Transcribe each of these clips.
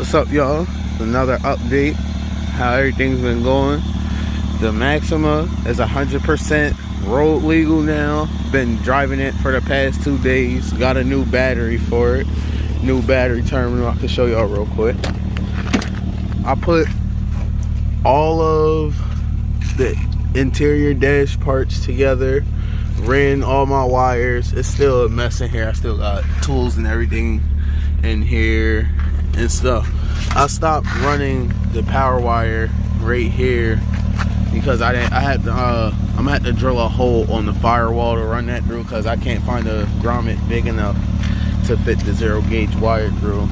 What's up, y'all? Another update, how everything's been going. The Maxima is 100% road legal now. Been driving it for the past 2 days. Got a new battery for it. New battery terminal. I can show y'all real quick. I put all of the interior dash parts together. Ran all my wires. It's still a mess in here. I still got tools and everything in here and stuff. I stopped running the power wire right here because I'm gonna have to drill a hole on the firewall to run that through, because I can't find a grommet big enough to fit the 0 gauge wire through.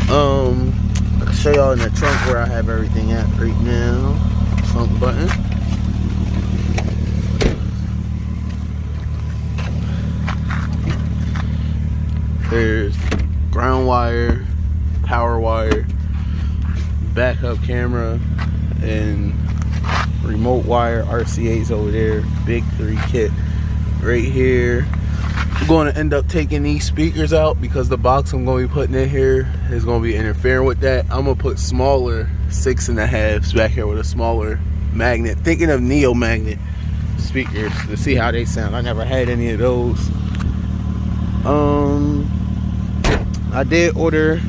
I can show y'all in the trunk where I have everything at right now. Trunk button. There's ground wire, power wire, backup camera, and remote wire RCA's over there. Big 3 kit right here. I'm going to end up taking these speakers out because the box I'm going to be putting in here is going to be interfering with that. I'm going to put smaller 6.5s back here with a smaller magnet. Thinking of Neo magnet speakers to see how they sound. I never had any of those. I did order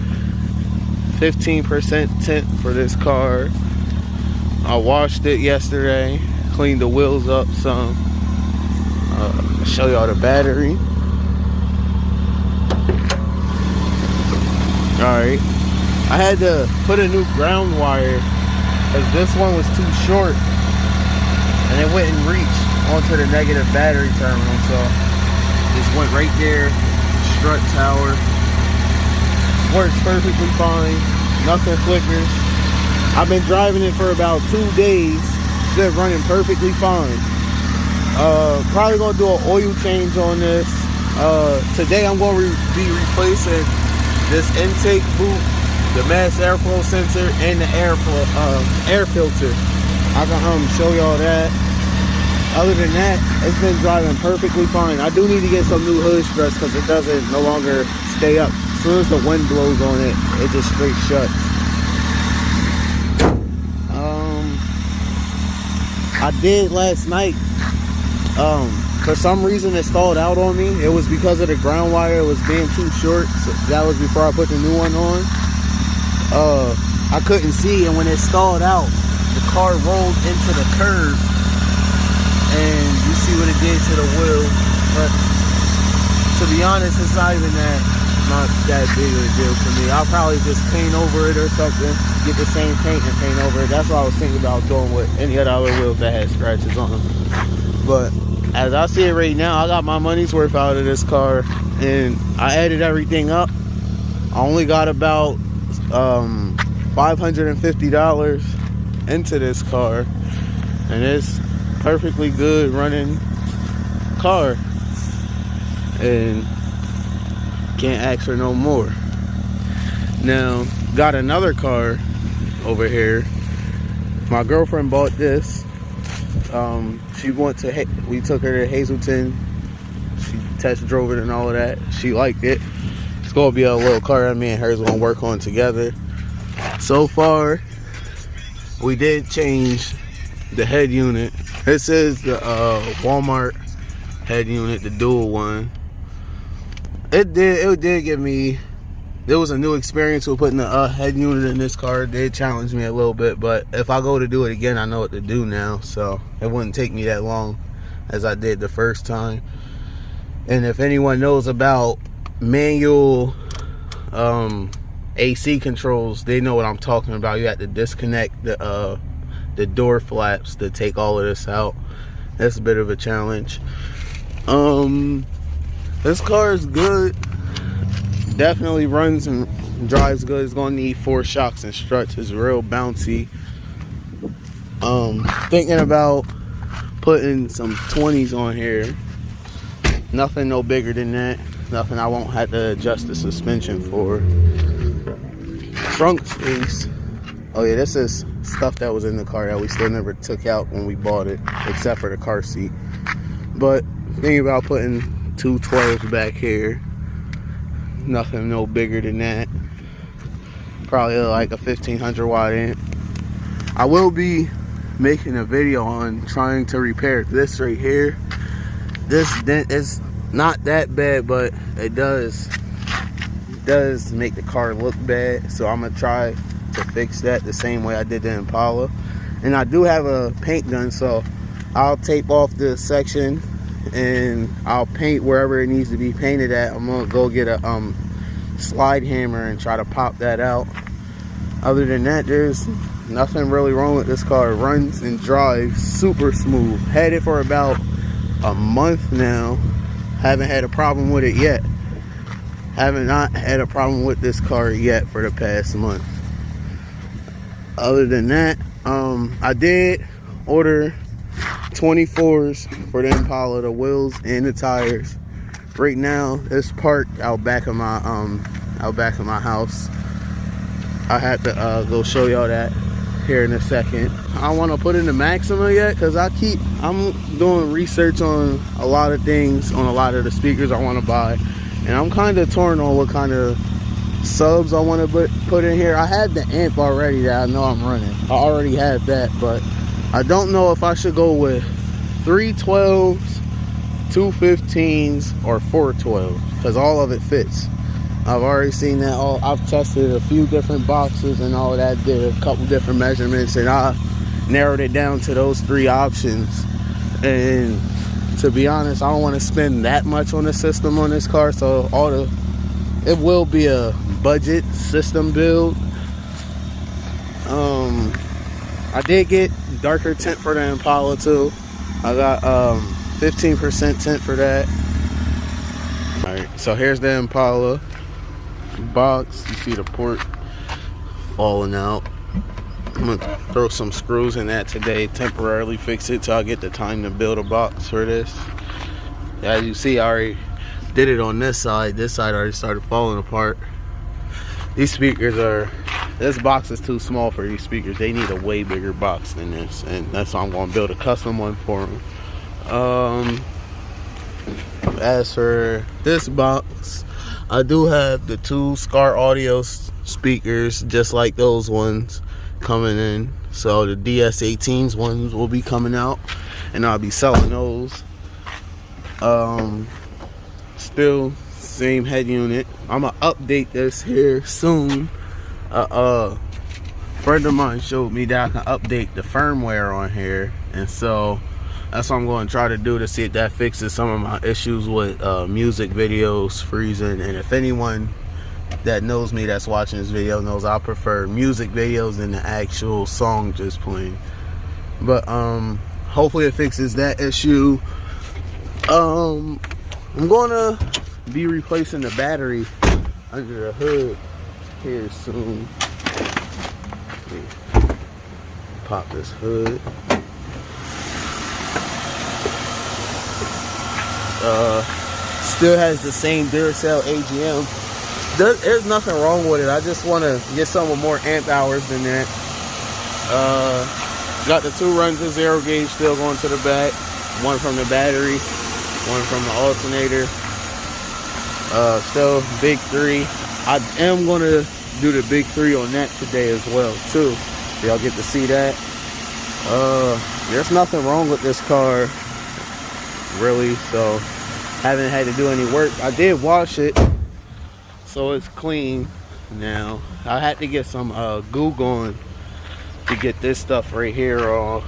15% tint for this car. I washed it yesterday, cleaned the wheels up some. I'll show y'all the battery. Alright, I had to put a new ground wire because this one was too short and it wouldn't reach onto the negative battery terminal, so just went right there. Strut tower works perfectly fine, nothing flickers. I've been driving it for about 2 days. It's been running perfectly fine. Probably gonna do an oil change on this. Today I'm going to be replacing this intake boot, the mass airflow sensor, and the air filter. I can show y'all that. Other than that, it's been driving perfectly fine. I do need to get some new hood struts because it doesn't no longer stay up. As soon as the wind blows on it, it just straight shuts. I did last night. For some reason it stalled out on me. It was because of the ground wire. It was being too short. So that was before I put the new one on. I couldn't see, and when it stalled out, the car rolled into the curb. And you see what it did to the wheel. But to be honest, it's not that big of a deal to me. I'll probably just paint over it or something. Get the same paint and paint over it. That's what I was thinking about doing with any of the other wheels that had scratches on them. But as I see it right now, I got my money's worth out of this car. And I added everything up. I only got about $550 into this car. And it's perfectly good running car, and can't ask for no more. Now got another car over here. My girlfriend bought this. We took her to Hazleton. She test drove it and all of that. She liked it. It's gonna be a little car that me and her's gonna work on together. So far we did change the head unit. This is the Walmart head unit, the dual one. It did give me, there was a new experience with putting the head unit in this car. It did challenge me a little bit, but if I go to do it again, I know what to do now, so it wouldn't take me that long as I did the first time. And if anyone knows about manual AC controls, they know what I'm talking about. You have to disconnect the door flaps to take all of this out. That's a bit of a challenge. This car is good. Definitely runs and drives good. It's gonna need 4 shocks and struts. It's real bouncy. Thinking about putting some 20s on here. Nothing no bigger than that. Nothing I won't have to adjust the suspension for. Trunk space. Oh yeah, this is stuff that was in the car that we still never took out when we bought it, except for the car seat. But thinking about putting 2 12s back here. Nothing no bigger than that. probably like a 1500 watt amp. I will be making a video on trying to repair this right here. This dent is not that bad, but it does make the car look bad, so I'm gonna try to fix that the same way I did the Impala. And I do have a paint gun, so I'll tape off this section and I'll paint wherever it needs to be painted at. I'm gonna go get a slide hammer and try to pop that out. Other than that, there's nothing really wrong with this car. It runs and drives super smooth. Had it for about a month now. Haven't had a problem with it yet. Haven't not had a problem with this car yet for the past month. Other than that, I did order 24s for the Impala, the wheels and the tires. Right now it's parked out back of my house. I had to go show y'all that here in a second. I don't want to put in the Maxima yet because I'm doing research on a lot of things, on a lot of the speakers I want to buy, and I'm kind of torn on what kind of subs I want to put in here. I have the amp already that I know I'm running. I already have that, but I don't know if I should go with 312s, 215s, or 412s because all of it fits. I've already seen that. I've tested a few different boxes and all that, did a couple different measurements, and I narrowed it down to those 3 options. And to be honest, I don't want to spend that much on the system on this car, so it will be a budget system build. I did get darker tint for the Impala too. I got 15% tint for that. Alright, so here's the Impala box. You see the port falling out. I'm gonna throw some screws in that today, temporarily fix it till I get the time to build a box for this. As you see, I already did it on this side. This side already started falling apart. These speakers this box is too small for these speakers. They need a way bigger box than this, and that's why I'm gonna build a custom one for them. As for this box, I do have the 2 Scar Audio speakers, just like those ones, coming in. So the DS18s ones will be coming out, and I'll be selling those. Still same head unit. I'm gonna update this here soon. A friend of mine showed me that I can update the firmware on here, and so that's what I'm going to try to do to see if that fixes some of my issues with music videos freezing. And if anyone that knows me that's watching this video knows I prefer music videos than the actual song just playing. But hopefully it fixes that issue. I'm gonna be replacing the battery under the hood here soon. Pop this hood. Still has the same Duracell AGM. There's nothing wrong with it. I just want to get some with more amp hours than that. Got the 2 runs of 0 gauge still going to the back. One from the battery, one from the alternator. Still big 3. I am going to do the big 3 on that today as well too. So y'all get to see that. There's nothing wrong with this car really, so haven't had to do any work. I did wash it, so it's clean now. I had to get some goo going to get this stuff right here off.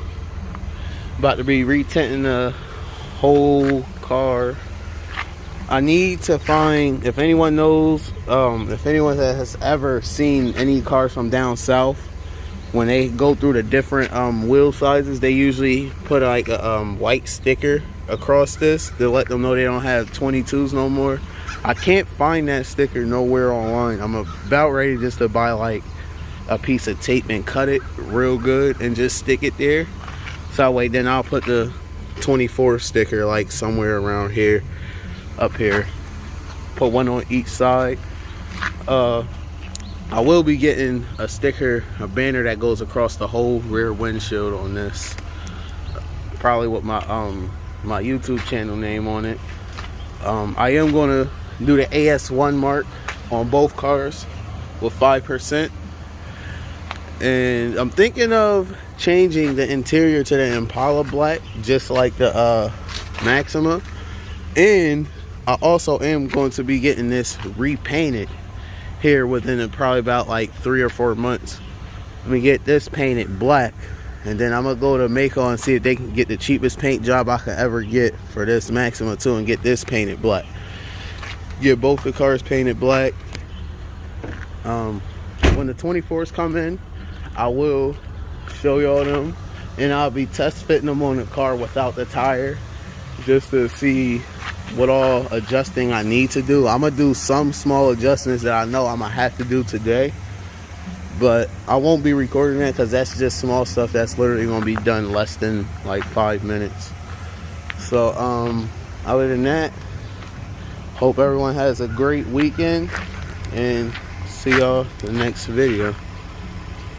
About to be retinting the whole car. I need to find, if anyone knows, if anyone has ever seen any cars from down south, when they go through the different wheel sizes, they usually put like a white sticker across this to let them know they don't have 22s no more. I can't find that sticker nowhere online. I'm about ready just to buy like a piece of tape and cut it real good and just stick it there. So that way then I'll put the 24 sticker like somewhere around here, up here. Put one on each side. I will be getting a sticker, a banner that goes across the whole rear windshield on this. Probably with my my YouTube channel name on it. I am going to do the AS1 mark on both cars with 5%. And I'm thinking of changing the interior to the Impala black, just like the Maxima. And I also am going to be getting this repainted here within probably about like 3 or 4 months. Let me get this painted black, and then I'm gonna go to Mako and see if they can get the cheapest paint job I could ever get for this Maxima too, and get this painted black. Get both the cars painted black. When the 24s come in, I will show y'all them, and I'll be test fitting them on the car without the tire, just to see what all adjusting I need to do. I'm gonna do some small adjustments that I know I'm gonna have to do today, but I won't be recording that because that's just small stuff that's literally gonna be done less than like 5 minutes. So other than that, hope everyone has a great weekend, and see y'all in the next video.